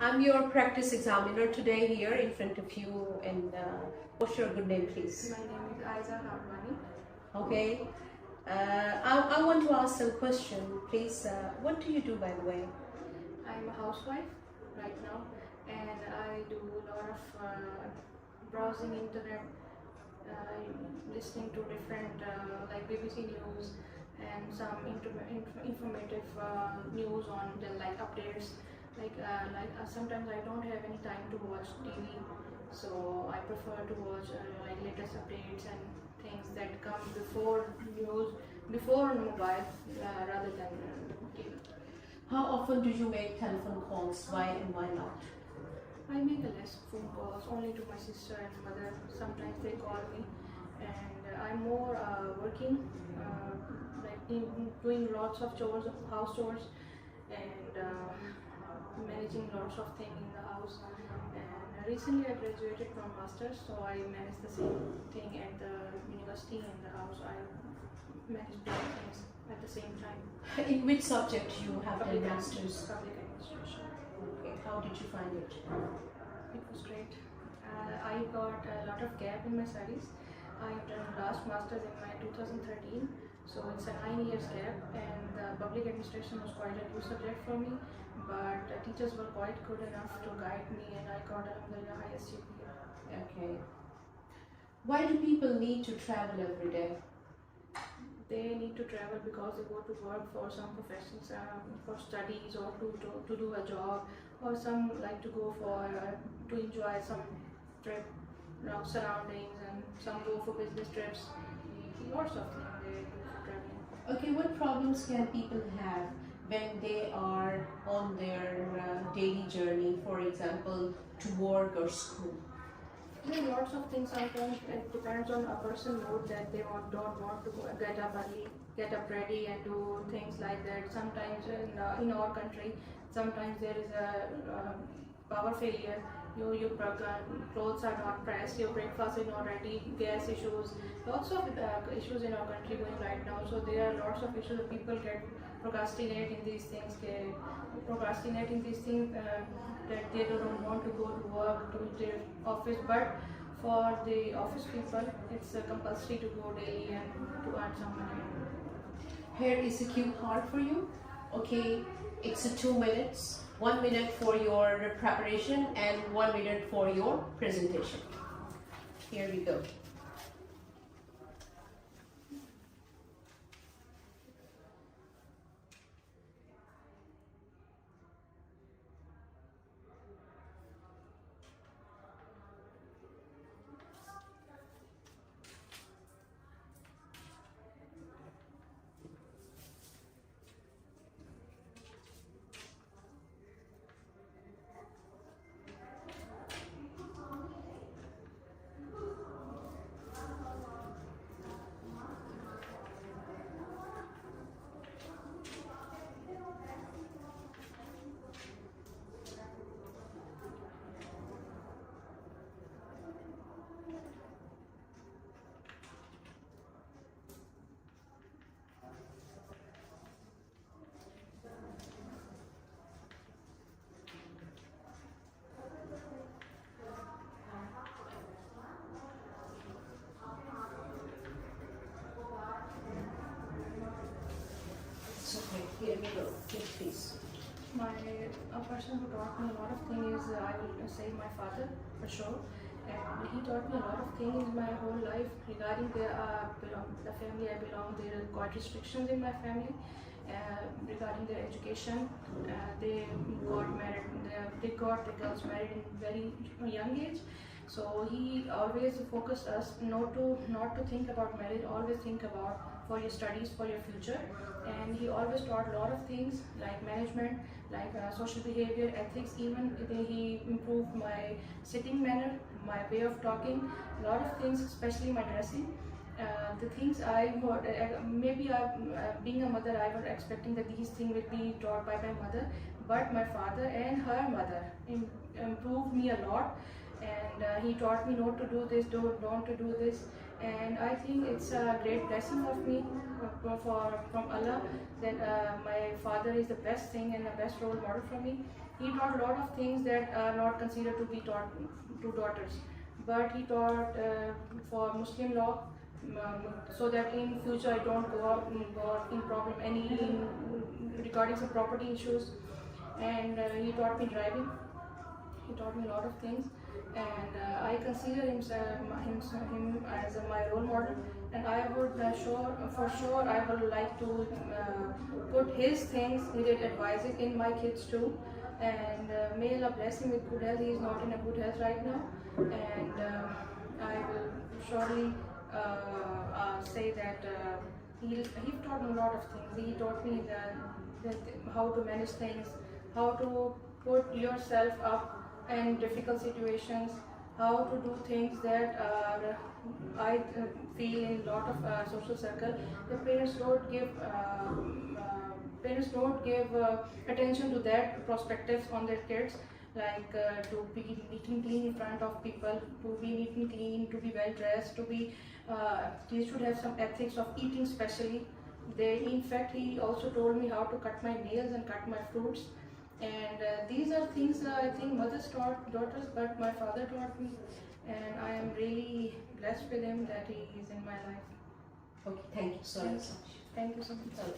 I'm your practice examiner today here in front of you, and what's your good name, please? My name is Aiza Harmani. Okay. I want to ask some question, please. What do you do, by the way? I'm a housewife right now, and I do a lot of browsing internet, listening to different like BBC News and some informative news on the updates. Sometimes I don't have any time to watch TV, so I prefer to watch latest updates and things that come before news, before mobile, rather than TV. How often do you make telephone calls? Why and why not? I make a less phone calls only to my sister and mother. Sometimes they call me, and I'm more working, doing lots of chores, house chores, and managing lots of things in the house. And recently I graduated from masters, so I manage the same thing at the university and the house. I manage both things at the same time. In which subject you have done masters? Public administration. Okay. How did you find it? It was great. I got a lot of gap in my studies. I have done last masters in my 2013, so it's a 9 years gap, and public administration was quite a new subject for me, but teachers were quite good enough to guide me, and I got the highest GPA. Okay. Why do people need to travel every day? They need to travel because they go to work for some professions, for studies, or to do a job, or some like to go for to enjoy some trip, surroundings, and some go for business trips. Lots of things they do for traveling. Okay, what problems can people have when they are on their daily journey, for example, to work or school? There are lots of things. Sometimes it depends on a person's mood that they don't want to get up early, get up ready, and do things like that. Sometimes in our country, sometimes there is a power failure. Your clothes are not pressed, your breakfast is not ready, gas issues, lots of issues in our country going right now. So there are lots of issues that people get procrastinating these things, that they don't want to go to work, to their office. But for the office people, it's compulsory to go daily and to earn some money. Here is a cue card for you. Okay, it's a 2 minutes. 1 minute for your preparation and 1 minute for your presentation. Here we go. Okay, here we go. Yes, please. A person who taught me a lot of things is, I will say, my father, for sure. And he taught me a lot of things my whole life regarding the family I belong. There are quite restrictions in my family regarding their education. They got married. They got the girls married in very young age. So he always focused us not to think about marriage. Always think about for your studies, for your future. And he always taught a lot of things like management, like social behavior, ethics. Even he improved my sitting manner, my way of talking, a lot of things, especially my dressing. The things I maybe being a mother, I was expecting that these things would be taught by my mother, but my father and her mother improved me a lot. And he taught me not to do this, don't to do this. And I think it's a great blessing of me from Allah that my father is the best thing and the best role model for me. He taught a lot of things that are not considered to be taught to daughters, but he taught for Muslim law, so that in future I don't go out in problem regarding some property issues. And he taught me driving. He taught me a lot of things, and I consider him as my role model. And I would for sure I would like to put his things, his advices in my kids too. And may Allah bless him with good health. He is not in a good health right now, and I will surely say that he taught me a lot of things. He taught me how to manage things, how to put yourself up in difficult situations, how to do things that are, I feel in a lot of social circle, the parents don't give attention to that perspectives on their kids, like to be neat and clean in front of people, to be neat and clean, to be well dressed, to be they should have some ethics of eating especially. In fact, he also told me how to cut my nails and cut my fruits. And these are things I think mothers taught daughters, but my father taught me, and I am really blessed with him that he is in my life. Okay, thank you so much. Thank you so much.